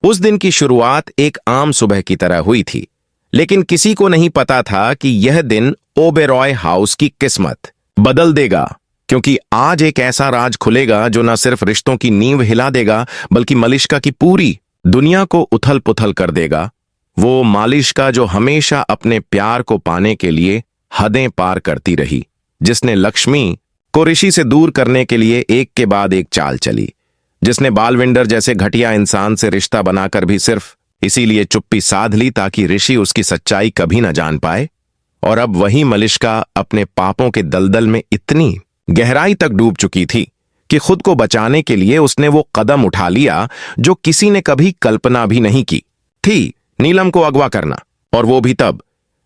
उस दिन की शुरुआत एक आम सुबह की तरह हुई थी, लेकिन किसी को नहीं पता था कि यह दिन ओबेरॉय हाउस की किस्मत बदल देगा, क्योंकि आज एक ऐसा राज खुलेगा जो न सिर्फ रिश्तों की नींव हिला देगा बल्कि मालिश्का की पूरी दुनिया को उथल पुथल कर देगा। वो मालिश्का जो हमेशा अपने प्यार को पाने के लिए हदें पार करती रही, जिसने लक्ष्मी को ऋषि से दूर करने के लिए एक के बाद एक चाल चली, जिसने बालविंडर जैसे घटिया इंसान से रिश्ता बनाकर भी सिर्फ इसीलिए चुप्पी साध ली ताकि ऋषि उसकी सच्चाई कभी न जान पाए। और अब वही मालिश्का अपने पापों के दलदल में इतनी गहराई तक डूब चुकी थी कि खुद को बचाने के लिए उसने वो कदम उठा लिया जो किसी ने कभी कल्पना भी नहीं की थी, नीलम को अगवा करना। और वो भी तब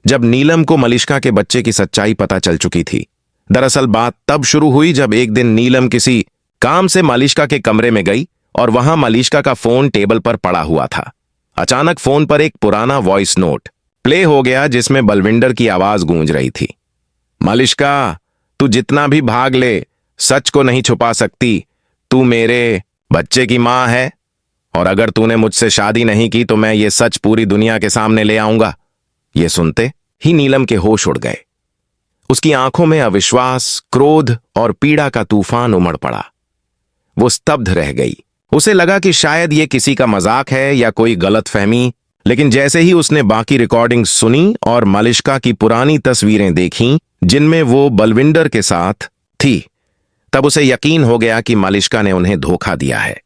जब नीलम को मालिश्का के बच्चे की सच्चाई पता चल चुकी थी। दरअसल बात तब शुरू हुई जब एक दिन नीलम किसी काम से मालिश्का के कमरे में गई और वहां मालिश्का का फोन टेबल पर पड़ा हुआ था। अचानक फोन पर एक पुराना वॉइस नोट प्ले हो गया जिसमें बलविंडर की आवाज गूंज रही थी। मालिश्का, तू जितना भी भाग ले, सच को नहीं छुपा सकती। तू मेरे बच्चे की मां है और अगर तूने मुझसे शादी नहीं की तो मैं ये सच पूरी दुनिया के सामने ले आऊंगा। ये सुनते ही नीलम के होश उड़ गए। उसकी आंखों में अविश्वास, क्रोध और पीड़ा का तूफान उमड़ पड़ा। वो स्तब्ध रह गई। उसे लगा कि शायद ये किसी का मजाक है या कोई गलतफहमी, लेकिन जैसे ही उसने बाकी रिकॉर्डिंग सुनी और मालिश्का की पुरानी तस्वीरें देखीं जिनमें वो बलविंडर के साथ थी, तब उसे यकीन हो गया कि मालिश्का ने उन्हें धोखा दिया है।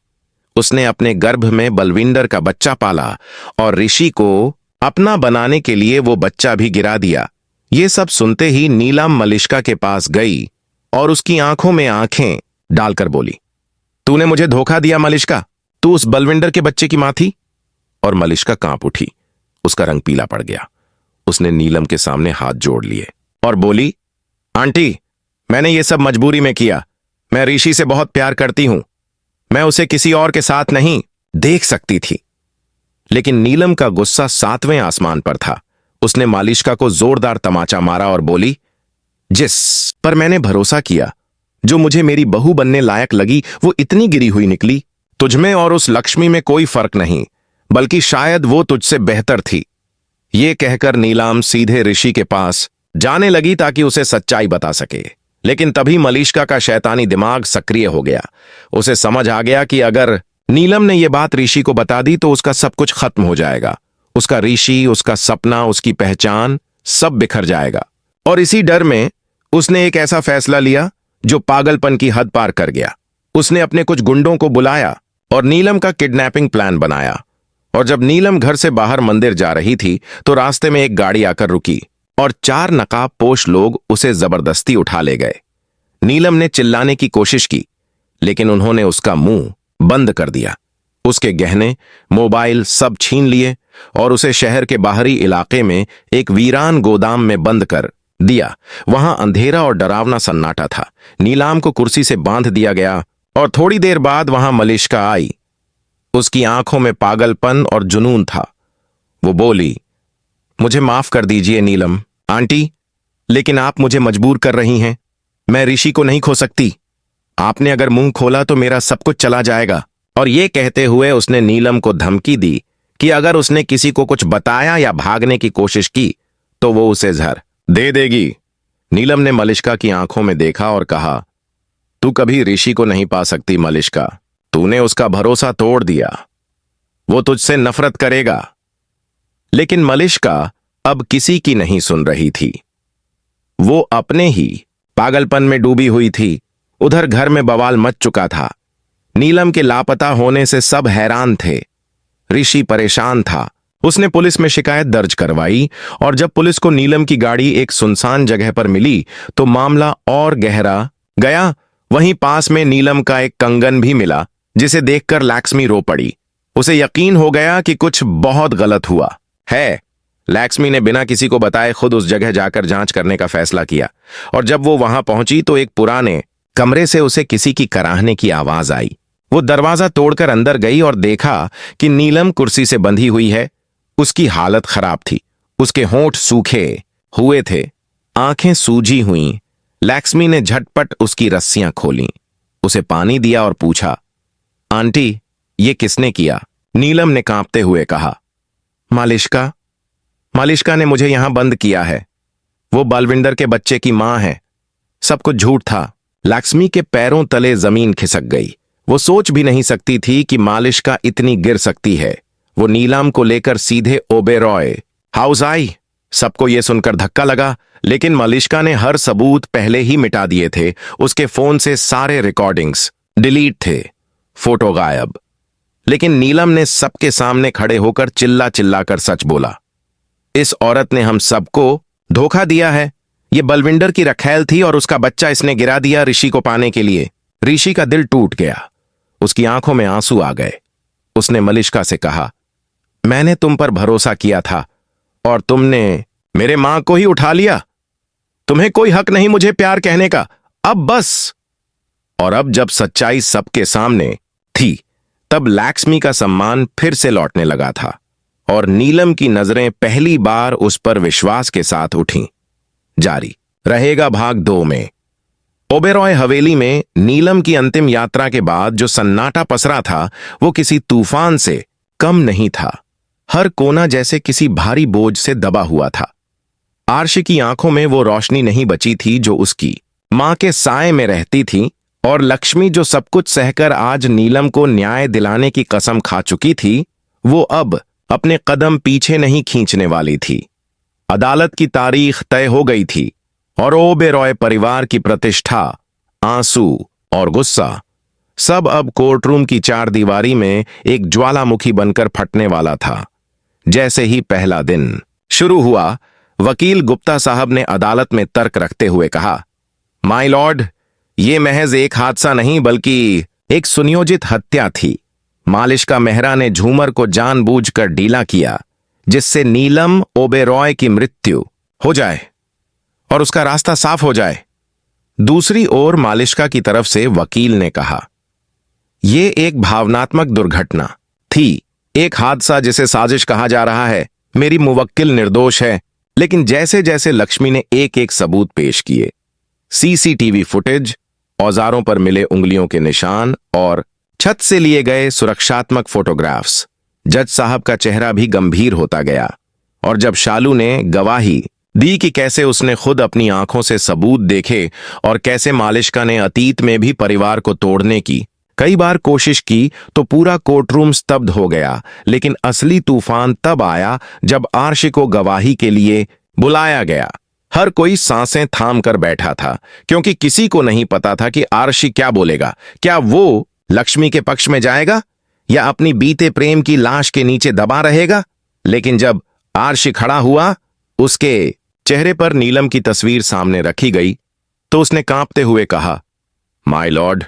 उसने अपने गर्भ में बलविंडर का बच्चा पाला और ऋषि को अपना बनाने के लिए वो बच्चा भी गिरा दिया। ये सब सुनते ही नीलम मालिश्का के पास गई और उसकी आंखों में आंखें डालकर बोली, तूने मुझे धोखा दिया मालिश्का। तू उस बलविंडर के बच्चे की मां थी। और मालिश्का कांप उठी। उसका रंग पीला पड़ गया। उसने नीलम के सामने हाथ जोड़ लिए और बोली, आंटी, मैंने ये सब मजबूरी में किया। मैं ऋषि से बहुत प्यार करती हूं। मैं उसे किसी और के साथ नहीं देख सकती थी। लेकिन नीलम का गुस्सा 7वें आसमान पर था। उसने मालिश्का को जोरदार तमाचा मारा और बोली, जिस पर मैंने भरोसा किया, जो मुझे मेरी बहू बनने लायक लगी, वो इतनी गिरी हुई निकली। तुझमें और उस लक्ष्मी में कोई फर्क नहीं, बल्कि शायद वो तुझसे बेहतर थी। ये कहकर नीलम सीधे ऋषि के पास जाने लगी ताकि उसे सच्चाई बता सके। लेकिन तभी मालिश्का का शैतानी दिमाग सक्रिय हो गया। उसे समझ आ गया कि अगर नीलम ने यह बात ऋषि को बता दी तो उसका सब कुछ खत्म हो जाएगा। उसका ऋषि, उसका सपना, उसकी पहचान सब बिखर जाएगा। और इसी डर में उसने एक ऐसा फैसला लिया जो पागलपन की हद पार कर गया। उसने अपने कुछ गुंडों को बुलाया और नीलम का किडनैपिंग प्लान बनाया। और जब नीलम घर से बाहर मंदिर जा रही थी तो रास्ते में एक गाड़ी आकर रुकी और 4 नकाबपोश लोग उसे जबरदस्ती उठा ले गए। नीलम ने चिल्लाने की कोशिश की, लेकिन उन्होंने उसका मुंह बंद कर दिया। उसके गहने, मोबाइल सब छीन लिए और उसे शहर के बाहरी इलाके में एक वीरान गोदाम में बंद कर दिया। वहां अंधेरा और डरावना सन्नाटा था। नीलम को कुर्सी से बांध दिया गया और थोड़ी देर बाद वहां मालिश्का आई। उसकी आंखों में पागलपन और जुनून था। वो बोली, मुझे माफ कर दीजिए नीलम आंटी, लेकिन आप मुझे मजबूर कर रही हैं। मैं ऋषि को नहीं खो सकती। आपने अगर मुंह खोला तो मेरा सब कुछ चला जाएगा। और ये कहते हुए उसने नीलम को धमकी दी कि अगर उसने किसी को कुछ बताया या भागने की कोशिश की तो वो उसे जहर दे देगी। नीलम ने मालिश्का की आंखों में देखा और कहा, तू कभी ऋषि को नहीं पा सकती मालिश्का। तूने उसका भरोसा तोड़ दिया। वो तुझसे नफरत करेगा। लेकिन मालिश्का अब किसी की नहीं सुन रही थी। वो अपने ही पागलपन में डूबी हुई थी। उधर घर में बवाल मच चुका था। नीलम के लापता होने से सब हैरान थे। ऋषि परेशान था। उसने पुलिस में शिकायत दर्ज करवाई और जब पुलिस को नीलम की गाड़ी एक सुनसान जगह पर मिली तो मामला और गहरा गया। वहीं पास में नीलम का एक कंगन भी मिला, जिसे देखकर लक्ष्मी रो पड़ी। उसे यकीन हो गया कि कुछ बहुत गलत हुआ है। लक्ष्मी ने बिना किसी को बताए खुद उस जगह जाकर जांच करने का फैसला किया। और जब वो वहां पहुंची तो एक पुराने कमरे से उसे किसी की कराहने की आवाज आई। वो दरवाजा तोड़कर अंदर गई और देखा कि नीलम कुर्सी से बंधी हुई है। उसकी हालत खराब थी। उसके होंठ सूखे हुए थे, आंखें सूजी हुई। लक्ष्मी ने झटपट उसकी रस्सियां खोलीं, उसे पानी दिया और पूछा, आंटी, ये किसने किया? नीलम ने कांपते हुए कहा। मालिश्का, मालिश्का ने मुझे यहां बंद किया है। वो बलविंदर के बच्चे की मां है। सब कुछ झूठ था। लक्ष्मी के पैरों तले जमीन खिसक गई। वो सोच भी नहीं सकती थी कि मालिश्का इतनी गिर सकती है। वो नीलम को लेकर सीधे ओबेरॉय हाउस आई। सबको यह सुनकर धक्का लगा, लेकिन मालिश्का ने हर सबूत पहले ही मिटा दिए थे। उसके फोन से सारे रिकॉर्डिंग्स डिलीट थे, फोटो गायब। लेकिन नीलम ने सबके सामने खड़े होकर चिल्ला चिल्ला कर सच बोला। इस औरत ने हम सबको धोखा दिया है। ये बलविंदर की रखैल थी और उसका बच्चा इसने गिरा दिया ऋषि को पाने के लिए। ऋषि का दिल टूट गया। उसकी आंखों में आंसू आ गए। उसने मालिश्का से कहा, मैंने तुम पर भरोसा किया था और तुमने मेरे मां को ही उठा लिया। तुम्हें कोई हक नहीं मुझे प्यार कहने का। अब बस। और अब जब सच्चाई सबके सामने थी, तब लक्ष्मी का सम्मान फिर से लौटने लगा था और नीलम की नजरें पहली बार उस पर विश्वास के साथ उठीं। जारी रहेगा भाग 2 में। ओबेरॉय हवेली में नीलम की अंतिम यात्रा के बाद जो सन्नाटा पसरा था, वो किसी तूफान से कम नहीं था। हर कोना जैसे किसी भारी बोझ से दबा हुआ था। आर्श की आंखों में वो रोशनी नहीं बची थी जो उसकी मां के साए में रहती थी, और लक्ष्मी जो सब कुछ सहकर आज नीलम को न्याय दिलाने की कसम खा चुकी थी, वो अब अपने कदम पीछे नहीं खींचने वाली थी। अदालत की तारीख तय हो गई थी और ओबेरॉय परिवार की प्रतिष्ठा, आंसू और गुस्सा सब अब कोर्टरूम की चार दीवारी में एक ज्वालामुखी बनकर फटने वाला था। जैसे ही पहला दिन शुरू हुआ, वकील गुप्ता साहब ने अदालत में तर्क रखते हुए कहा, माय लॉर्ड, ये महज एक हादसा नहीं बल्कि एक सुनियोजित हत्या थी। मालिश्का मेहरा ने झूमर को जानबूझकर ढीला किया, जिससे नीलम ओबेरॉय की मृत्यु हो जाए और उसका रास्ता साफ हो जाए। दूसरी ओर मालिश्का की तरफ से वकील ने कहा, यह एक भावनात्मक दुर्घटना थी, एक हादसा जिसे साजिश कहा जा रहा है। मेरी मुवक्किल निर्दोष है। लेकिन जैसे जैसे लक्ष्मी ने एक एक सबूत पेश किए, सीसीटीवी फुटेज, औजारों पर मिले उंगलियों के निशान और छत से लिए गए सुरक्षात्मक फोटोग्राफ्स, जज साहब का चेहरा भी गंभीर होता गया। और जब शालू ने गवाही दी कि कैसे उसने खुद अपनी आंखों से सबूत देखे और कैसे मालिश्का ने अतीत में भी परिवार को तोड़ने की कई बार कोशिश की, तो पूरा कोर्टरूम स्तब्ध हो गया। लेकिन असली तूफान तब आया जब आर्श को गवाही के लिए बुलाया गया। हर कोई सांसें थाम कर बैठा था, क्योंकि किसी को नहीं पता था कि आर्शी क्या बोलेगा। क्या वो लक्ष्मी के पक्ष में जाएगा या अपनी बीते प्रेम की लाश के नीचे दबा रहेगा? लेकिन जब आर्शी खड़ा हुआ, उसके चेहरे पर नीलम की तस्वीर सामने रखी गई, तो उसने कांपते हुए कहा, माय लॉर्ड,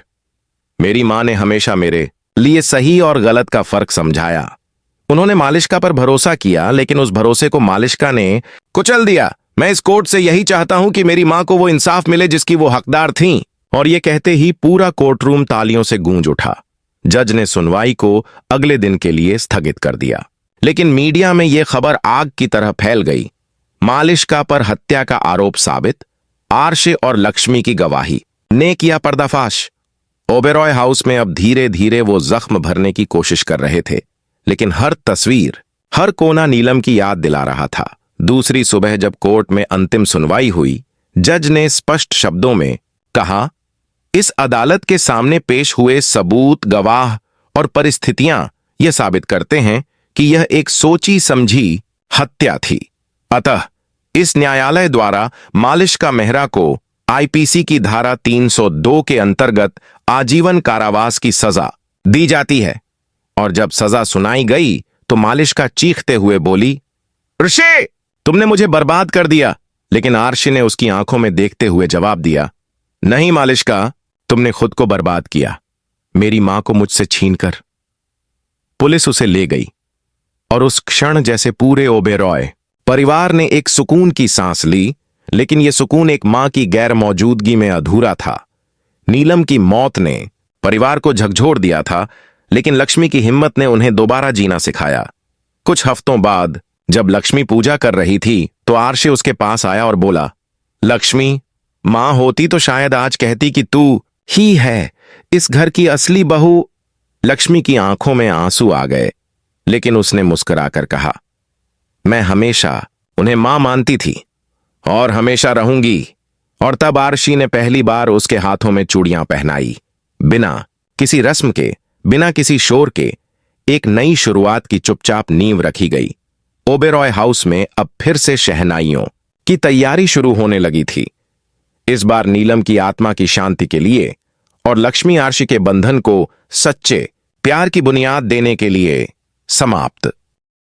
मेरी मां ने हमेशा मेरे लिए सही और गलत का फर्क समझाया। उन्होंने मालिश्का पर भरोसा किया, लेकिन उस भरोसे को मालिश्का ने कुचल दिया। मैं इस कोर्ट से यही चाहता हूं कि मेरी मां को वो इंसाफ मिले जिसकी वो हकदार थीं। और ये कहते ही पूरा कोर्टरूम तालियों से गूंज उठा। जज ने सुनवाई को अगले दिन के लिए स्थगित कर दिया। लेकिन मीडिया में यह खबर आग की तरह फैल गई। मालिश्का पर हत्या का आरोप साबित, आर्श और लक्ष्मी की गवाही ने किया पर्दाफाश। ओबेरॉय हाउस में अब धीरे धीरे वो जख्म भरने की कोशिश कर रहे थे, लेकिन हर तस्वीर, हर कोना नीलम की याद दिला रहा था। दूसरी सुबह जब कोर्ट में अंतिम सुनवाई हुई, जज ने स्पष्ट शब्दों में कहा, इस अदालत के सामने पेश हुए सबूत, गवाह और परिस्थितियां यह साबित करते हैं कि यह एक सोची समझी हत्या थी। अतः इस न्यायालय द्वारा मालिश्का मेहरा को आईपीसी की धारा 302 के अंतर्गत आजीवन कारावास की सजा दी जाती है। और जब सजा सुनाई गई तो मालिश्का चीखते हुए बोली, ऋषि, तुमने मुझे बर्बाद कर दिया। लेकिन आर्शी ने उसकी आंखों में देखते हुए जवाब दिया, नहीं मालिश्का, तुमने खुद को बर्बाद किया, मेरी मां को मुझसे छीनकर। पुलिस उसे ले गई और उस क्षण जैसे पूरे ओबेरॉय परिवार ने एक सुकून की सांस ली। लेकिन यह सुकून एक मां की गैर मौजूदगी में अधूरा था। नीलम की मौत ने परिवार को झकझोर दिया था, लेकिन लक्ष्मी की हिम्मत ने उन्हें दोबारा जीना सिखाया। कुछ हफ्तों बाद जब लक्ष्मी पूजा कर रही थी, तो आर्श उसके पास आया और बोला, लक्ष्मी, मां होती तो शायद आज कहती कि तू ही है इस घर की असली बहू। लक्ष्मी की आंखों में आंसू आ गए। लेकिन उसने मुस्कुराकर कहा, मैं हमेशा उन्हें मां मानती थी और हमेशा रहूंगी। और तब आरशी ने पहली बार उसके हाथों में चूड़ियां पहनाई। बिना किसी रस्म के, बिना किसी शोर के, एक नई शुरुआत की चुपचाप नींव रखी गई। ओबेरॉय हाउस में अब फिर से शहनाइयों की तैयारी शुरू होने लगी थी। इस बार नीलम की आत्मा की शांति के लिए और लक्ष्मी आरशी के बंधन को सच्चे प्यार की बुनियाद देने के लिए समाप्त।